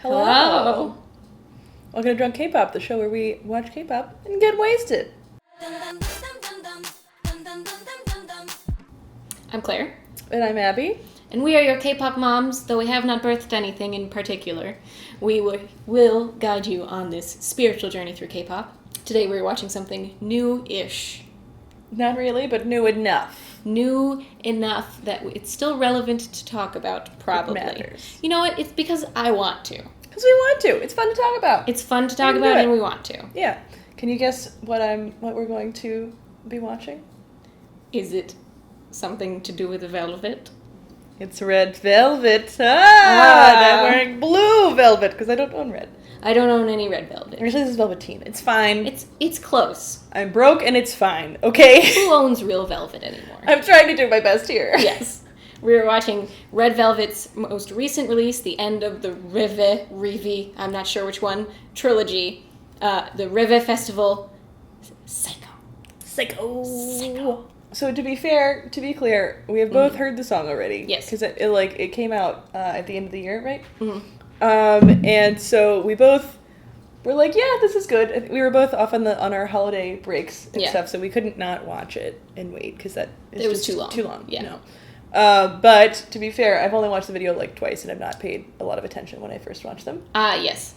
Hello. Welcome to Drunk K-Pop, the show where we watch K-Pop and get wasted. I'm Claire. And I'm Abby. And we are your K-pop moms, though we have not birthed anything in particular. We will guide you on this spiritual journey through K-pop. Today we're watching something new-ish. Not really, but new enough. New enough that it's still relevant to talk about, probably. It matters. You know what? It's because I want to. Because we want to. It's fun to talk about. It's fun to talk about and we want to. Yeah. Can you guess what we're going to be watching? Is it something to do with velvet? It's red velvet. I'm wearing blue velvet because I don't own red. I don't own any red velvet. Actually, this is velveteen. It's fine. It's close. I'm broke and it's fine, okay? Who owns real velvet anymore? I'm trying to do my best here. Yes. We're watching Red Velvet's most recent release, the end of the Rive, I'm not sure which one, trilogy, the Rive Festival, Psycho. So to be clear, we have both heard the song already. Yes. Because it came out at the end of the year, right? Mm-hmm. And so we both were like, yeah, this is good. We were both off on our holiday breaks and stuff, so we couldn't not watch it and wait because it was too long. Too long. Yeah. No. But to be fair, I've only watched the video like twice, and I've not paid a lot of attention when I first watched them. Yes.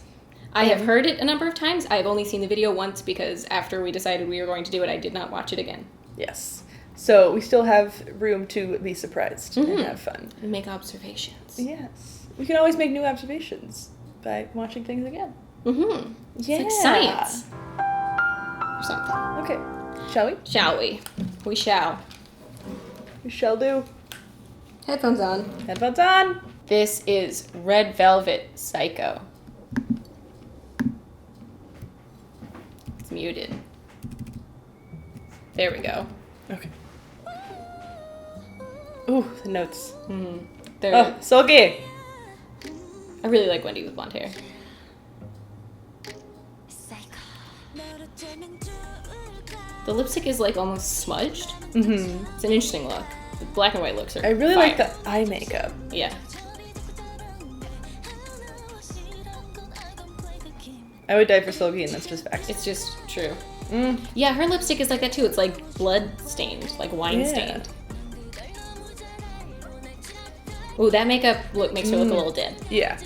I have heard it a number of times. I've only seen the video once because after we decided we were going to do it, I did not watch it again. Yes. So we still have room to be surprised and have fun. And make observations. Yes. We can always make new observations by watching things again. Mm-hmm. Yeah. It's like science. Or something. Okay. Shall we? Shall we? We shall. We shall do. Headphones on. Headphones on. This is Red Velvet Psycho. It's muted. There we go. Okay. Ooh, the notes. Mm-hmm. Oh, sulky. I really like Wendy with blonde hair. The lipstick is like almost smudged. Mm-hmm. It's an interesting look. The black and white looks are I really fire. like the eye makeup. Yeah. I would die for sulky, and that's just facts. It's just true. Mm. Yeah, her lipstick is like that too. It's like blood stained, like wine stained. Ooh, that makeup look makes her look a little dead. Yeah.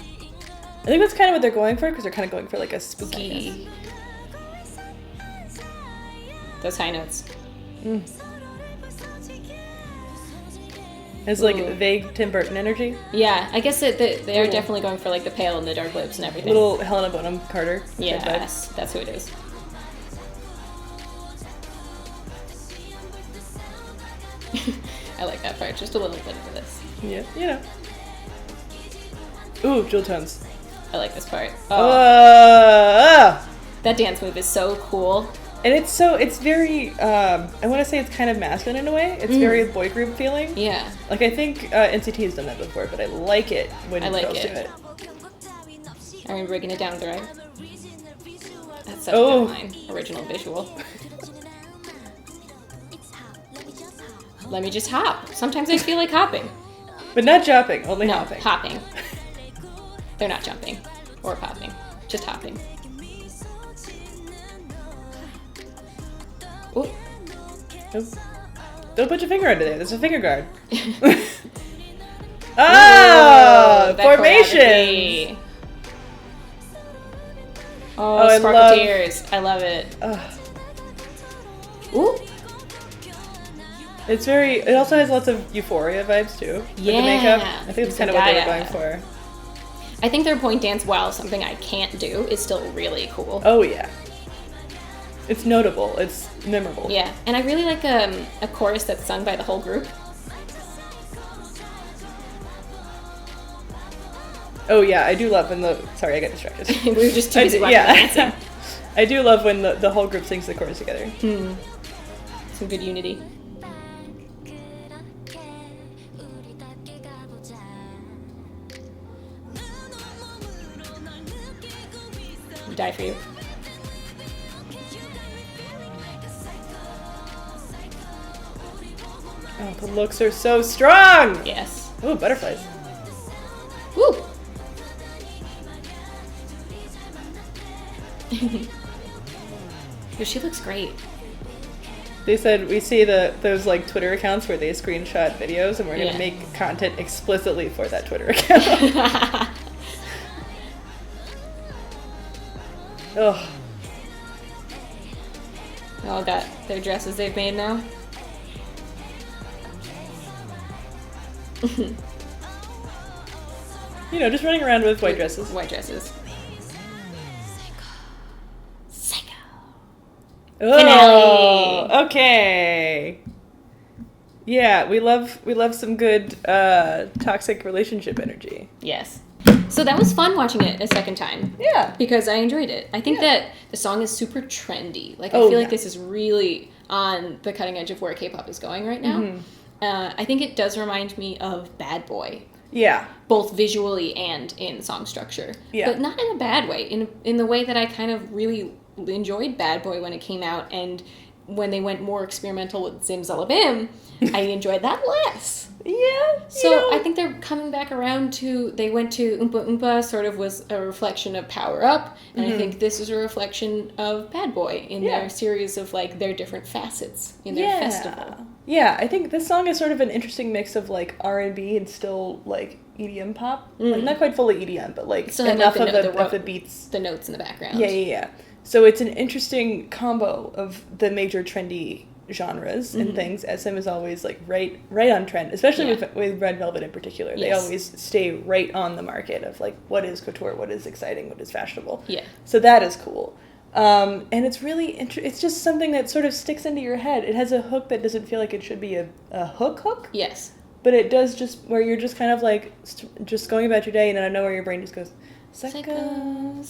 I think that's kind of what they're going for, because they're kind of going for like a spooky... Those high notes. Mm. It's like Ooh. vague Tim Burton energy. Yeah, I guess they are definitely going for like the pale and the dark lips and everything. Little Helena Bonham Carter. Yes, that's who it is. I like that part, just a little bit for this. Yeah, you know. Ooh, jewel tones. I like this part. Oh. That dance move is so cool. And it's very, I want to say it's kind of masculine in a way. It's very boy group feeling. Yeah. Like, I think NCT has done that before, but I like it when girls do it. I remember breaking it down with the right. That's such a good line. Original visual. Let me just hop. Sometimes I feel like hopping. But not jumping, only hopping. No, hopping. They're not jumping or popping, just hopping. Ooh. Oh. Don't put your finger under there. There's a finger guard. Oh, formation. Oh, sparkle tears. I love it. Ooh. It also has lots of Euphoria vibes too. Yeah. With the makeup. I think that's kind of what they were going for. I think their point dance, while something I can't do, is still really cool. Oh yeah. It's notable. It's memorable. Yeah, and I really like a chorus that's sung by the whole group. Oh yeah, I do love when sorry, I got distracted. We were just too busy watching the dancing. I do love when the whole group sings the chorus together. Some good unity. Die for you. Oh, the looks are so strong! Yes. Ooh, butterflies. Woo! But she looks great. They said we see those like Twitter accounts where they screenshot videos, and we're gonna make content explicitly for that Twitter account. Ugh. They all got their dresses they've made now. You know, just running around with white dresses. White dresses. Psycho. Oh, Finale. Okay. Yeah, we love some good toxic relationship energy. Yes. So that was fun watching it a second time. Yeah. Because I enjoyed it. I think that the song is super trendy. Like, I feel like this is really on the cutting edge of where K-pop is going right now. Mm-hmm. I think it does remind me of Bad Boy. Yeah. Both visually and in song structure. Yeah. But not in a bad way. In the way that I kind of really enjoyed Bad Boy when it came out, and when they went more experimental with Zimzalabim, I enjoyed that less. Yeah. So I think they're coming back around to, they went to Oompa Oompa, sort of was a reflection of Power Up, and I think this is a reflection of Bad Boy in their series of, like, their different facets in their festival. Yeah, I think this song is sort of an interesting mix of, like, R&B and still, like, EDM pop. Like, not quite fully EDM, but, like, still enough like of the beats. The notes in the background. Yeah. So it's an interesting combo of the major trendy genres and things. SM is always, like, right on trend, especially with Red Velvet in particular. They always stay right on the market of, like, what is couture, what is exciting, what is fashionable. Yeah. So that is cool. And it's really it's just something that sort of sticks into your head. It has a hook that doesn't feel like it should be a hook. Yes. But it does, just where you're just kind of like just going about your day, and I know where your brain just goes, psycho.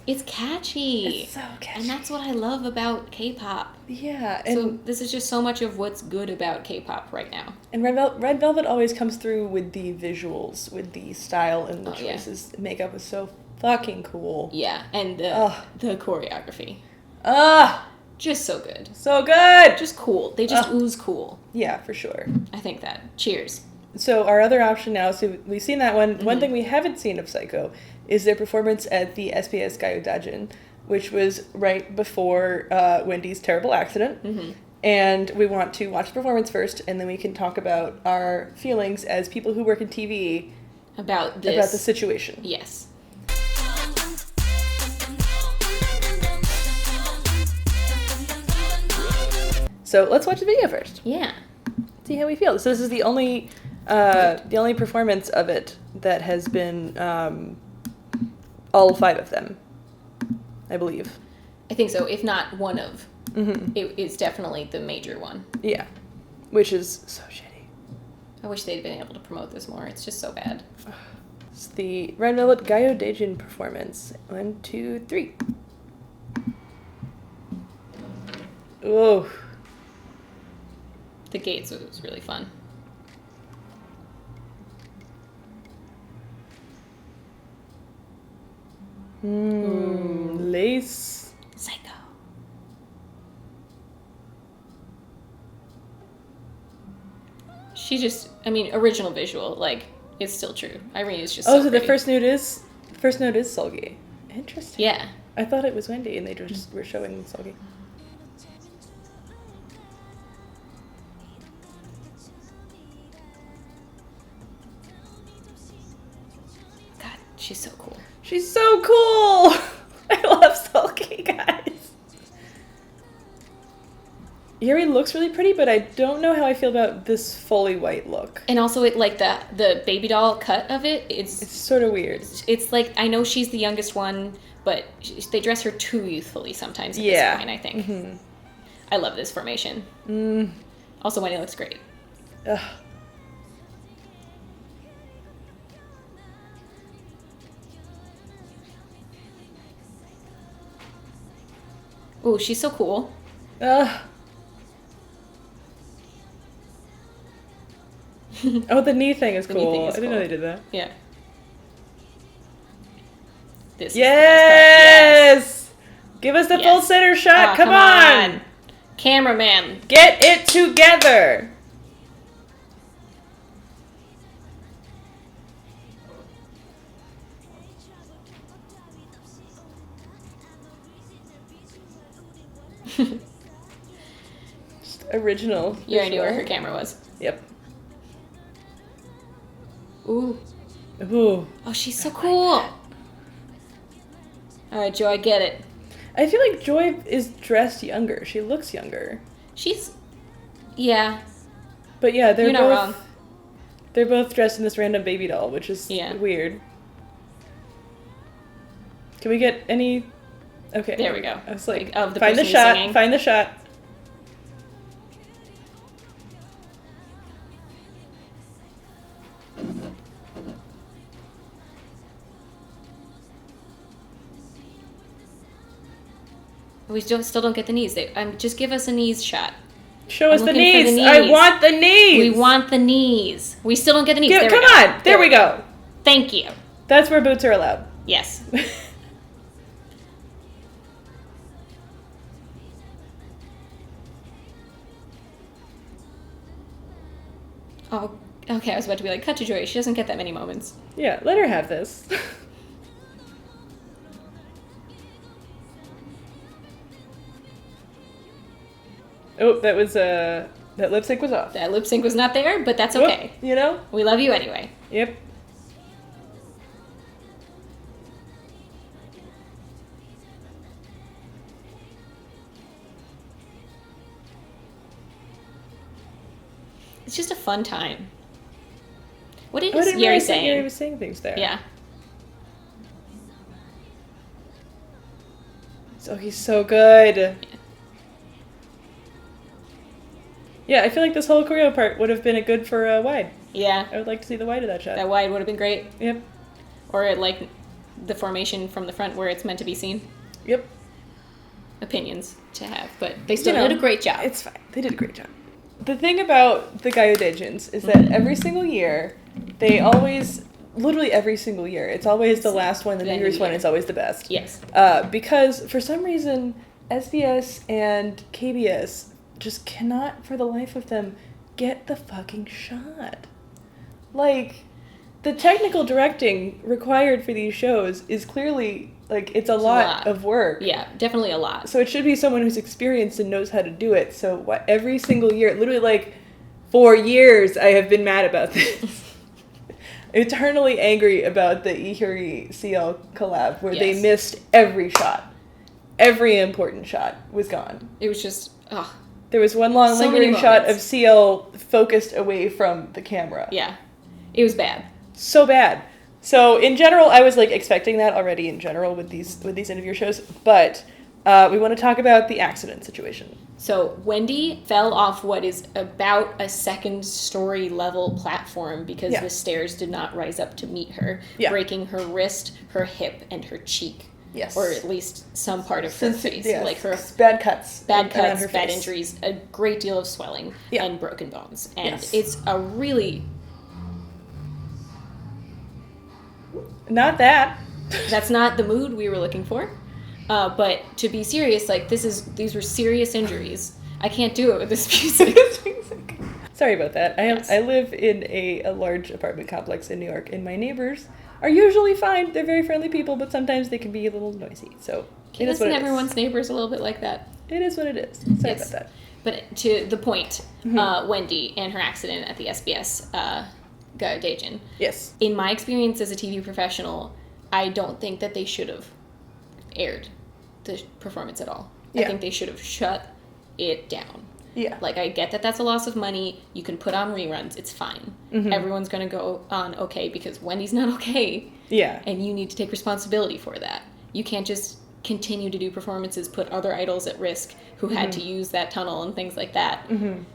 It's catchy. It's so catchy. And that's what I love about K-pop. Yeah. And so this is just so much of what's good about K-pop right now. And Red Velvet always comes through with the visuals, with the style and the choices. Yeah. Makeup is so fucking cool. Yeah, and the choreography. Just so good. So good! Just cool. They just ooze cool. Yeah, for sure. I think that. Cheers. So our other option now, so we've seen that one. Mm-hmm. One thing we haven't seen of Psycho is their performance at the SBS Gayo which was right before Wendy's terrible accident. Mm-hmm. And we want to watch the performance first, and then we can talk about our feelings as people who work in TV about the situation. Yes. So let's watch the video first. Yeah. See how we feel. So this is the only performance of it that has been all 5 of them, I believe. I think so, if not one of. Mm-hmm. It's definitely the major one. Yeah. Which is so shitty. I wish they'd been able to promote this more. It's just so bad. It's the Red Velvet Gayo Daejin performance. 1, 2, 3. Oh. The gates was really fun. Lace. Psycho. She just, original visual, like, it's still true. Irene is just so pretty. The first note is Solgi. Interesting. Yeah. I thought it was Wendy, and they just were showing Solgi. She's so cool. She's so cool! I love Sulky, guys. Yuri looks really pretty, but I don't know how I feel about this fully white look. And also, it like the baby doll cut of it, it's sort of weird. It's like, I know she's the youngest one, but they dress her too youthfully sometimes at this point, I think. Mm-hmm. I love this formation. Also, Wendy looks great. Ugh. Ooh, she's so cool. Oh, the knee thing is cool. I didn't know they did that. Yeah. This yes! Give us the full center shot. Come on! Cameraman. Get it together! Just original. You already knew where her camera was. Yep. Ooh. Ooh. Oh, she's so cool. All right, Joy, I get it. I feel like Joy is dressed younger. She looks younger. Yeah. But yeah, You're not wrong. They're both dressed in this random baby doll, which is weird. Can we get any... Okay. There we go. I was like of the find the shot. Singing. Find the shot. We still don't get the knees. Just give us a knees shot. Show us the knees. I want the knees. We want the knees. We still don't get the knees. Come on. There we go. Thank you. That's where boots are allowed. Yes. Oh, okay. I was about to be like, cut to Joy. She doesn't get that many moments. Yeah, let her have this. Oh, that lip sync was off. That lip sync was not there, but that's okay. You know? We love you anyway. Yep. It's just a fun time. What is Yeri saying? Yeri was saying things there. Yeah. So he's so good. Yeah, I feel like this whole choreo part would have been good for a wide. Yeah. I would like to see the wide of that shot. That wide would have been great. Yep. Or like the formation from the front where it's meant to be seen. Yep. Opinions to have, but they still did a great job. It's fine. They did a great job. The thing about the Gaio-Daijins is that every single year, they always, literally every single year, it's always the last one, the New Year's one is always the best. Yes. Because for some reason, SBS and KBS just cannot, for the life of them, get the fucking shot. Like, the technical directing required for these shows is clearly, like, it's a lot of work. Yeah, definitely a lot. So it should be someone who's experienced and knows how to do it. So every single year, literally like 4 years, I have been mad about this. Eternally angry about the Ihuri CL collab where they missed every shot. Every important shot was gone. It was just, There was one long lingering shot of CL focused away from the camera. Yeah. It was bad. So bad. So in general, I was like expecting that already in general with these interview shows, but we want to talk about the accident situation. So Wendy fell off what is about a second story level platform because the stairs did not rise up to meet her, breaking her wrist, her hip, and her cheek. Yes. Or at least some part of her face. Yes. Like her bad cuts, bad injuries, a great deal of swelling, and broken bones. And it's a really... Not that. That's not the mood we were looking for. But to be serious, like these were serious injuries. I can't do it with this music. Sorry about that. I live in a large apartment complex in New York, and my neighbors are usually fine. They're very friendly people, but sometimes they can be a little noisy. So isn't everyone's neighbors a little bit like that? It is what it is. Sorry about that. But to the point, Wendy and her accident at the SBS Gaio-Daijin. Yes. In my experience as a TV professional, I don't think that they should have aired the performance at all. I think they should have shut it down. Yeah. Like, I get that that's a loss of money. You can put on reruns. It's fine. Mm-hmm. Everyone's going to go on okay because Wendy's not okay. Yeah. And you need to take responsibility for that. You can't just continue to do performances, put other idols at risk who had to use that tunnel and things like that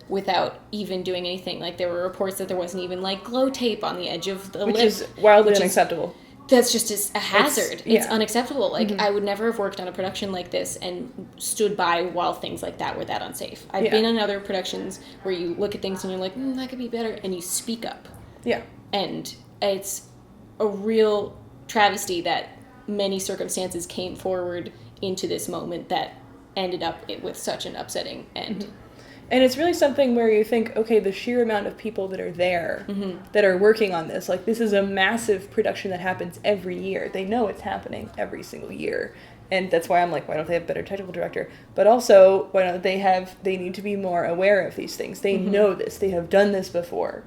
without even doing anything. Like, there were reports that there wasn't even, like, glow tape on the edge of the lip. Which is wildly unacceptable. That's just a hazard. It's unacceptable. Like, I would never have worked on a production like this and stood by while things like that were that unsafe. I've been in other productions where you look at things and you're like, that could be better, and you speak up. Yeah. And it's a real travesty that many circumstances came forward into this moment that ended up with such an upsetting end. Mm-hmm. And it's really something where you think, okay, the sheer amount of people that are there, that are working on this, like, this is a massive production that happens every year. They know it's happening every single year. And that's why I'm like, why don't they have a better technical director? But also, why don't they need to be more aware of these things. They know this. They have done this before.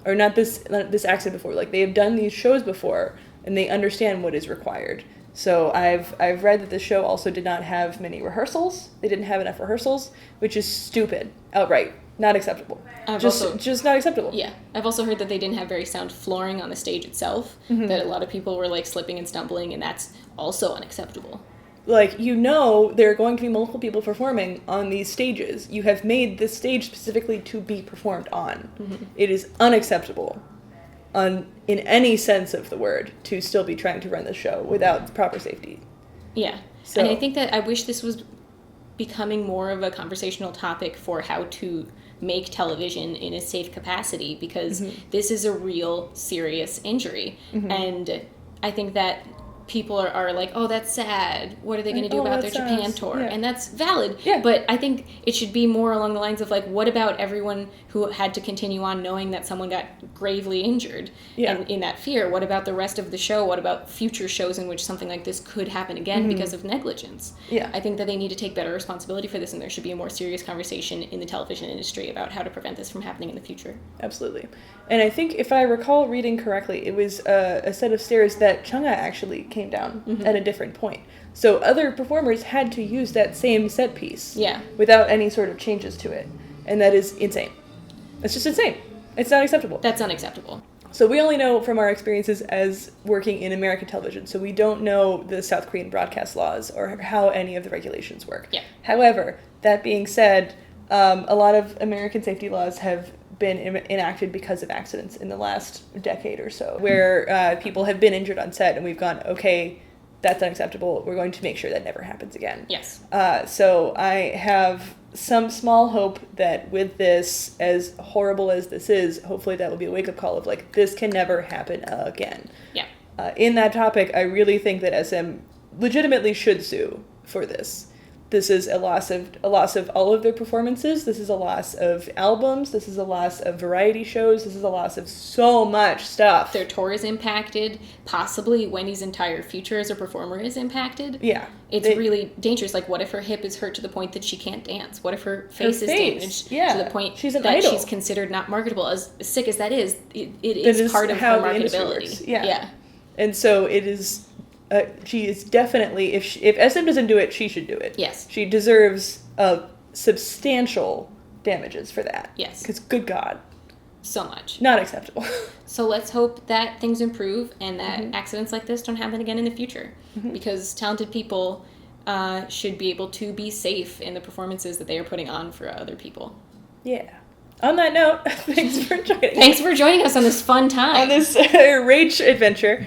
Or not this accident before. Like, they have done these shows before, and they understand what is required. So I've read that the show also did not have many rehearsals. They didn't have enough rehearsals, which is stupid. Outright. Not acceptable. Just not acceptable. Yeah. I've also heard that they didn't have very sound flooring on the stage itself. That a lot of people were, like, slipping and stumbling, and that's also unacceptable. Like, there are going to be multiple people performing on these stages. You have made this stage specifically to be performed on. It is unacceptable, in any sense of the word, to still be trying to run the show without proper safety. Yeah. So. And I think that I wish this was becoming more of a conversational topic for how to make television in a safe capacity, because this is a real serious injury. And I think that people are like, oh, that's sad. What are they going to do about their Japan tour? Yeah. And that's valid. Yeah. But I think it should be more along the lines of, like, what about everyone who had to continue on knowing that someone got gravely injured and in that fear? What about the rest of the show? What about future shows in which something like this could happen again because of negligence? Yeah. I think that they need to take better responsibility for this, and there should be a more serious conversation in the television industry about how to prevent this from happening in the future. Absolutely. And I think, if I recall reading correctly, it was a set of stairs that Chang'e actually came down at a different point. So other performers had to use that same set piece without any sort of changes to it. And that is insane. It's just insane. It's not acceptable. That's unacceptable. So we only know from our experiences as working in American television. So we don't know the South Korean broadcast laws or how any of the regulations work. Yeah. However, that being said, a lot of American safety laws have been enacted because of accidents in the last decade or so, where people have been injured on set, and we've gone, okay, that's unacceptable. We're going to make sure that never happens again. Yes. So I have some small hope that with this, as horrible as this is, hopefully that will be a wake-up call of, like, this can never happen again. Yeah. In that topic, I really think that SM legitimately should sue for this. This is a loss of all of their performances. This is a loss of albums. This is a loss of variety shows. This is a loss of so much stuff. Their tour is impacted. Possibly Wendy's entire future as a performer is impacted. Yeah. It's really dangerous. Like, what if her hip is hurt to the point that she can't dance? What if her face is damaged to the point that she's considered not marketable? As sick as that is, it is part of her marketability. Yeah. And so it is... she is definitely, if SM doesn't do it, she should do it. Yes. She deserves substantial damages for that. Yes. Because, good God. So much. Not acceptable. So let's hope that things improve and that accidents like this don't happen again in the future. Because talented people should be able to be safe in the performances that they are putting on for other people. Yeah. On that note, thanks for joining us. Thanks for joining us on this fun time. On this rage adventure.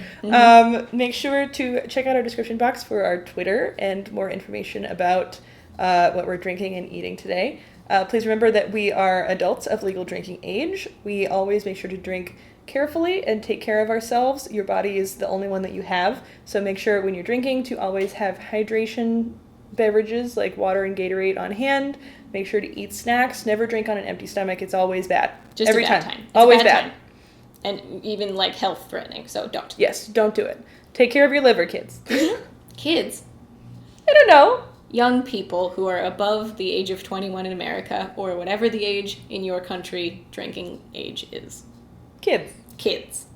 Make sure to check out our description box for our Twitter and more information about what we're drinking and eating today. Please remember that we are adults of legal drinking age. We always make sure to drink carefully and take care of ourselves. Your body is the only one that you have. So make sure when you're drinking to always have hydration beverages like water and Gatorade on hand. Make sure to eat snacks. Never drink on an empty stomach. It's always bad. Just every a bad time. It's always a bad bad. Time. And even, like, health threatening. So don't. Yes, don't do it. Take care of your liver, kids. Kids. I don't know. Young people who are above the age of 21 in America, or whatever the age in your country drinking age is. Kids.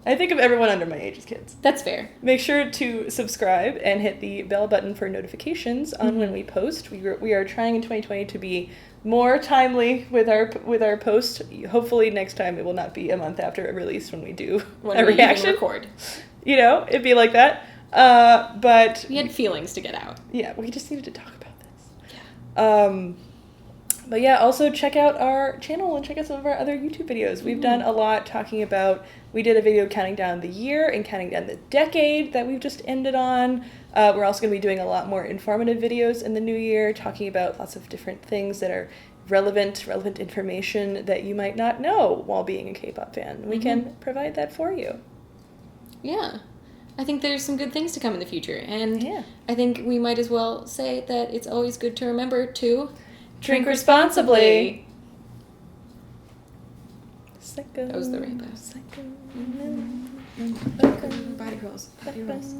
I think of everyone under my age as kids. That's fair. Make sure to subscribe and hit the bell button for notifications on when we post. We are trying in 2020 to be more timely with our post. Hopefully next time it will not be a month after a release when we do a reaction. Even record. You know, it'd be like that. But we had feelings to get out. Yeah, we just needed to talk about this. Yeah. But yeah, also check out our channel and check out some of our other YouTube videos. We've done a lot talking about, we did a video counting down the year and counting down the decade that we've just ended on. We're also going to be doing a lot more informative videos in the new year, talking about lots of different things that are relevant information that you might not know while being a K-pop fan. We can provide that for you. Yeah. I think there's some good things to come in the future. And I think we might as well say that it's always good to remember to... drink responsibly. That was the rainbow. Body rolls.